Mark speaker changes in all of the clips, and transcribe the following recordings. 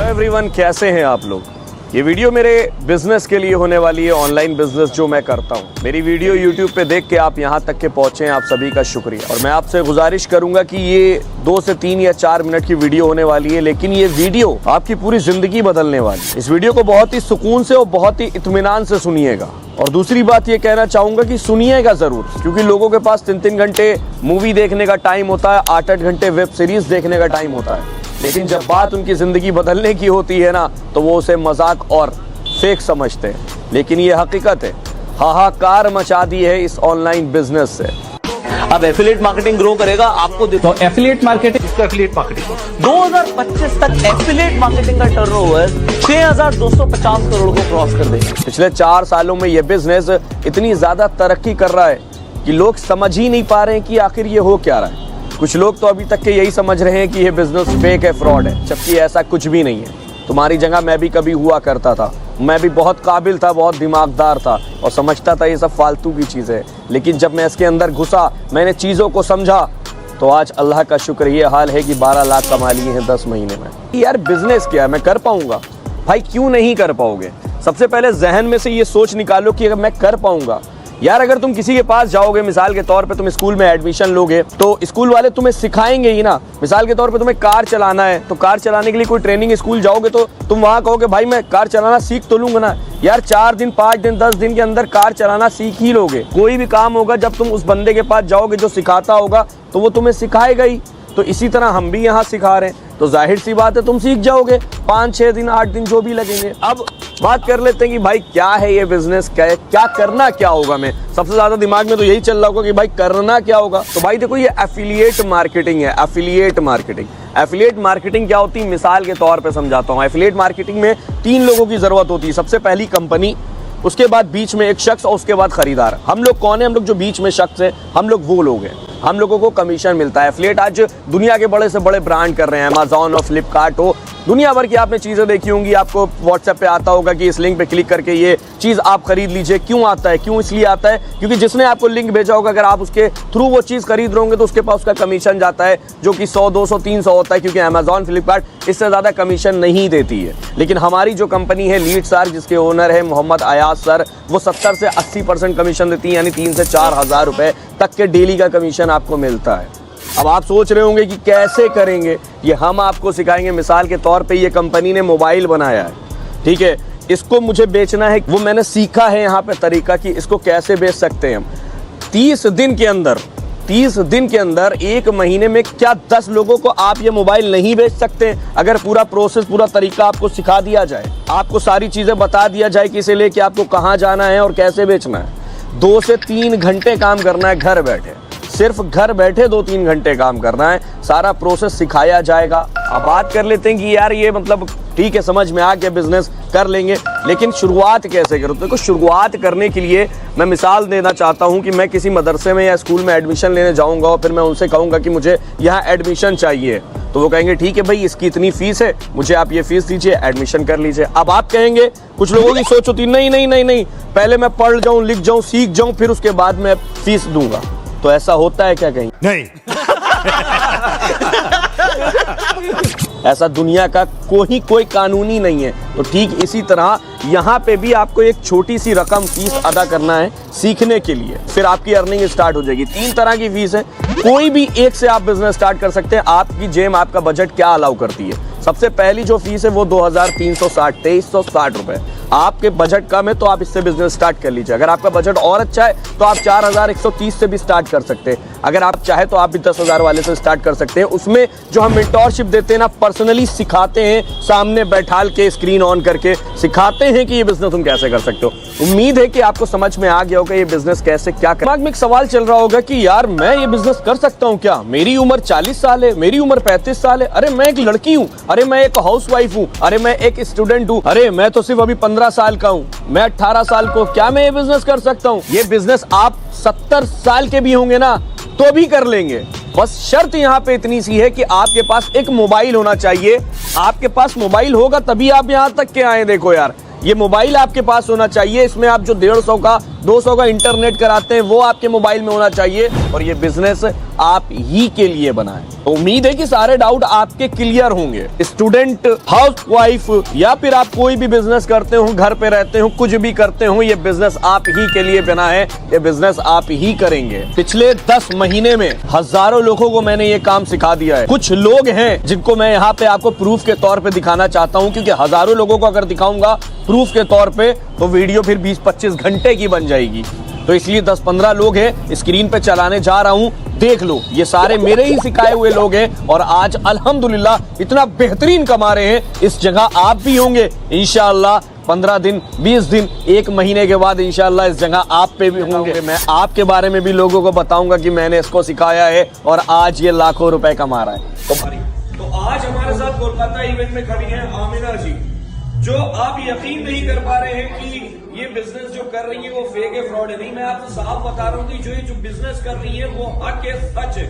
Speaker 1: Everyone, कैसे हैं आप लोग। ये वीडियो मेरे बिजनेस के लिए होने वाली है, ऑनलाइन बिजनेस जो मैं करता हूँ। मेरी वीडियो यूट्यूब पे देख के आप यहाँ तक के पहुंचे हैं, आप सभी का शुक्रिया। और मैं आपसे गुजारिश करूंगा कि ये 2 से 3 या 4 मिनट की वीडियो होने वाली है, लेकिन ये वीडियो आपकी पूरी जिंदगी बदलने वाली है। इस वीडियो को बहुत ही सुकून से और बहुत ही इत्मीनान से सुनिएगा। और दूसरी बात ये कहना चाहूंगा कि सुनिएगा जरूर, क्योंकि लोगों के पास 3-3 घंटे मूवी देखने का टाइम होता है, 8-8 घंटे वेब सीरीज देखने का टाइम होता है, लेकिन जब बात उनकी जिंदगी बदलने की होती है ना, तो वो उसे मजाक और फेक समझते हैं। लेकिन ये हकीकत है, हाहाकार मचा दी है इस ऑनलाइन बिजनेस से।
Speaker 2: अब एफिलिएट मार्केटिंग ग्रो करेगा, आपको
Speaker 3: तो एफिलिएट मार्केटिंग,
Speaker 2: इसका एफिलिएट मार्केटिंग 2025 तक एफिलिएट मार्केटिंग का टर्नओवर 6250 करोड़ को क्रॉस कर देगा।
Speaker 1: पिछले 4 सालों में ये बिजनेस इतनी ज्यादा तरक्की कर रहा है कि लोग समझ ही नहीं पा रहे हैं कि आखिर ये हो क्या रहा है। कुछ लोग तो अभी तक के यही समझ रहे हैं कि ये बिजनेस फेक है, फ्रॉड है, जबकि ऐसा कुछ भी नहीं है। तुम्हारी जगह मैं भी कभी हुआ करता था, मैं भी बहुत काबिल था, बहुत दिमागदार था और समझता था ये सब फालतू की चीज़ है। लेकिन जब मैं इसके अंदर घुसा, मैंने चीज़ों को समझा, तो आज अल्लाह का शुक्र ये हाल है कि 12 लाख कमा लिए हैं 10 महीने में। यार बिजनेस क्या है, मैं कर पाऊंगा? भाई क्यों नहीं कर पाओगे? सबसे पहले जहन में से ये सोच निकालो कि अगर मैं कर पाऊंगा। यार अगर तुम किसी के पास जाओगे, मिसाल के तौर पे तुम स्कूल में एडमिशन लोगे, तो स्कूल वाले तुम्हें सिखाएंगे ही ना। मिसाल के तौर पे तुम्हें कार चलाना है, तो कार चलाने के लिए कोई ट्रेनिंग स्कूल जाओगे, तो तुम वहाँ कहोगे भाई मैं कार चलाना सीख तो लूंगा ना। यार 4 दिन, 5 दिन, 10 दिन के अंदर कार चलाना सीख ही लोगे। कोई भी काम होगा जब तुम उस बंदे के पास जाओगे जो सिखाता होगा, तो वो तुम्हें सिखाएगा ही। तो इसी तरह हम भी यहाँ सिखा रहे हैं, तो जाहिर सी बात है तुम सीख जाओगे। 5-6 दिन, 8 दिन जो भी लगेंगे। अब बात कर लेते हैं कि भाई क्या है ये बिजनेस, क्या करना क्या होगा। मैं सबसे ज्यादा दिमाग में तो यही चल रहा होगा कि भाई करना क्या होगा। तो भाई देखो, ये एफिलिएट मार्केटिंग है। एफिलिएट मार्केटिंग क्या होती है, मिसाल के तौर पे समझाता हूँ। एफिलिएट मार्केटिंग में 3 लोगों की जरूरत होती है। सबसे पहली कंपनी, उसके बाद बीच में एक शख्स और उसके बाद खरीदार। हम लोग कौन है? हम लोग जो बीच में शख्स है, हम लोग वो लोग हैं। हम लोगों को कमीशन मिलता है। एफिलिएट आज दुनिया के बड़े से बड़े ब्रांड कर रहे हैं, अमेज़न और फ्लिपकार्ट हो, दुनिया भर की आपने चीज़ें देखी होंगी। आपको व्हाट्सएप पे आता होगा कि इस लिंक पे क्लिक करके ये चीज़ आप खरीद लीजिए। क्यों आता है? क्यों इसलिए आता है क्योंकि जिसने आपको लिंक भेजा होगा, अगर आप उसके थ्रू वो चीज़ खरीद रहे होंगे तो उसके पास उसका कमीशन जाता है, जो कि 100, 200, 300 होता है, क्योंकि अमेज़न, फ्लिपकार्ट इससे ज़्यादा कमीशन नहीं देती है। लेकिन हमारी जो कंपनी है लीड सर, जिसके ओनर है मोहम्मद अयाज सर, वो 70 से 80% कमीशन देती है, यानी 3 से 4 हज़ार रुपये तक के डेली का कमीशन आपको मिलता है। अब आप सोच रहे होंगे कि कैसे करेंगे, ये हम आपको सिखाएंगे। मिसाल के तौर पे ये कंपनी ने मोबाइल बनाया है, ठीक है, इसको मुझे बेचना है, वो मैंने सीखा है यहाँ पे तरीका कि इसको कैसे बेच सकते हैं हम। 30 दिन के अंदर 1 महीने में क्या 10 लोगों को आप ये मोबाइल नहीं बेच सकते? अगर पूरा प्रोसेस, पूरा तरीका आपको सिखा दिया जाए, आपको सारी चीज़ें बता दिया जाए कि इसे लेके आपको कहाँ जाना है और कैसे बेचना है। 2 से 3 घंटे काम करना है घर बैठे, सिर्फ घर बैठे 2-3 घंटे काम करना है, सारा प्रोसेस सिखाया जाएगा। अब बात कर लेते हैं कि यार ये मतलब ठीक है, समझ में आ गया, बिजनेस कर लेंगे, लेकिन शुरुआत कैसे करूँ? देखो, शुरुआत करने के लिए मैं मिसाल देना चाहता हूँ कि मैं किसी मदरसे में या स्कूल में एडमिशन लेने जाऊँगा और फिर मैं उनसे कहूँगा कि मुझे यहाँ एडमिशन चाहिए, तो वो कहेंगे ठीक है भाई, इसकी इतनी फीस है, मुझे आप ये फीस दीजिए, एडमिशन कर लीजिए। अब आप कहेंगे, कुछ लोगों की सोच होती है नहीं, पहले मैं पढ़ जाऊँ, लिख जाऊँ, सीख जाऊँ, फिर उसके बाद मैं फीस दूंगा। तो ऐसा होता है क्या कहीं?
Speaker 4: नहीं।
Speaker 1: ऐसा दुनिया का कोई कानूनी नहीं है। तो ठीक इसी तरह यहाँ पे भी आपको एक छोटी सी रकम फीस अदा करना है सीखने के लिए, फिर आपकी अर्निंग स्टार्ट हो जाएगी। 3 तरह की फीस है, कोई भी एक से आप बिजनेस स्टार्ट कर सकते हैं। आपकी जेब, आपका बजट क्या अलाउ करती है। सबसे पहली जो फीस है वो 2360 रुपए। आपके बजट कम है तो आप इससे बिजनेस स्टार्ट कर लीजिए। अगर आपका बजट और अच्छा है तो आप 4130 से भी स्टार्ट कर सकते हैं। अगर आप चाहे तो आप भी 10,000 वाले से स्टार्ट कर सकते हैं। उसमें जो हम मेंटोरशिप देते हैं ना, पर्सनली सिखाते हैं, सामने बैठाल के स्क्रीन ऑन करके सिखाते हैं कि ये बिजनेस तुम कैसे कर सकते हो। उम्मीद है कि आपको समझ में आ गया होगा ये बिजनेस कैसे क्या कर। दिमाग में एक सवाल चल रहा होगा कि यार मैं ये बिजनेस कर सकता हूँ क्या? मेरी उम्र 40 साल है, मेरी उम्र 35 साल है, अरे मैं एक लड़की हूँ, अरे मैं एक हाउसवाइफ हूँ, अरे मैं एक स्टूडेंट हूँ, अरे मैं तो सिर्फ अभी 15 साल का हूँ, मैं 18 साल को, क्या मैं ये बिजनेस कर सकता हूँ? ये बिजनेस आप 70 साल के भी होंगे ना तो भी कर लेंगे। बस शर्त यहाँ पे इतनी सी है कि आपके पास एक मोबाइल होना चाहिए। आपके पास मोबाइल होगा तभी आप यहाँ तक के आए। देखो यार, ये मोबाइल आपके पास होना चाहिए, इसमें आप जो 150 का 200 का इंटरनेट कराते हैं वो आपके मोबाइल में होना चाहिए, और ये बिजनेस आप ही के लिए बना है। तो उम्मीद है कि सारे डाउट आपके क्लियर होंगे। स्टूडेंट, हाउसवाइफ या फिर आप कोई भी बिजनेस करते हो, घर पे रहते हो, कुछ भी करते हो, ये बिजनेस आप ही के लिए बना है, ये बिजनेस आप ही करेंगे। पिछले 10 महीने में हजारों लोगों को मैंने ये काम सिखा दिया है। कुछ लोग हैं जिनको मैं यहाँ पे आपको प्रूफ के तौर पे दिखाना चाहता हूँ, क्योंकि हजारों लोगों को अगर दिखाऊंगा प्रूफ के तौर पे तो वीडियो फिर 20-25 घंटे की बन जाएगी। तो इसलिए 10-15 लोग हैं, स्क्रीन पे चलाने जा रहा हूं, देख लो। ये सारे मेरे ही सिखाए हुए लोग हैं और आज अल्हम्दुलिल्लाह इतना बेहतरीन कमा रहे हैं। इस जगह आप भी होंगे इंशाअल्लाह। 15 दिन, 20 दिन, 1 महीने के बाद इंशाअल्लाह इस जगह आप पे भी होंगे। मैं आपके बारे में भी लोगों को बताऊंगा कि मैंने इसको सिखाया है और आज ये लाखों रुपए कमा रहा है।
Speaker 3: तो आज हमारे साथ कोलकाता इवेंट में खड़ी हैं आमिना जी, जो आप यकीन नहीं कर पा रहे हैं कि ये बिजनेस जो कर रही है वो फेक है, फ्रॉड है। नहीं, मैं आपको साफ बता रहा हूँ कि जो बिजनेस कर रही है वो हक है, सच है।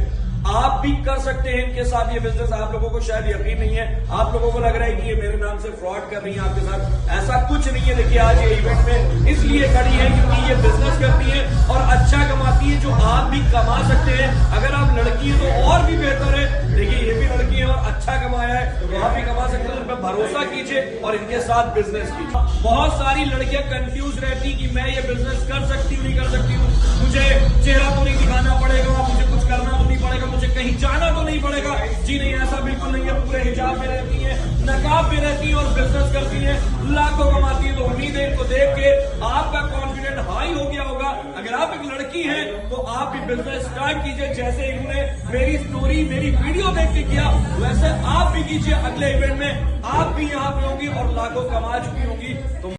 Speaker 3: आप भी कर सकते हैं इनके साथ ये बिजनेस। आप लोगों को शायद यकीन नहीं है, आप लोगों को लग रहा है कि ये मेरे नाम से फ्रॉड कर रही है आपके साथ। ऐसा कुछ नहीं है। देखिए, आज ये इवेंट में इसलिए खड़ी है क्योंकि ये बिजनेस करती है और अच्छा कमाती है, जो आप भी कमा सकते हैं। अगर आप लड़की है तो और भी बेहतर है। देखिए, ये भी लड़की है और अच्छा कमाया है, तो आप भी कमा सकते हैं। उन पर भरोसा कीजिए और इनके साथ बिजनेस कीजिए। बहुत सारी लड़कियां कंफ्यूज रहती कि मैं ये बिजनेस कर सकती हूँ, नहीं कर सकती हूँ, मुझे चेहरा तो नहीं दिखाना पड़ेगा, मुझे कुछ करना तो नहीं पड़ेगा, मुझे कहीं जाना तो नहीं पड़ेगा। जी नहीं, ऐसा बिल्कुल नहीं है। पूरे हिजाब में रहती है, नकाब में रहती है और बिजनेस करती है, लाखों कमाती है। तो उम्मीद है इनको देख के आपका कॉन्फिडेंट हाई हो गया होगा। अगर आप एक लड़की हैं तो आप भी बिजनेस स्टार्ट कीजिए, जैसे इन्होंने मेरी स्टोरी, मेरी वीडियो देख के किया, वैसे आप भी कीजिए। अगले इवेंट में आप भी यहाँ पे होंगी और लाखों कमा चुकी होंगी। तो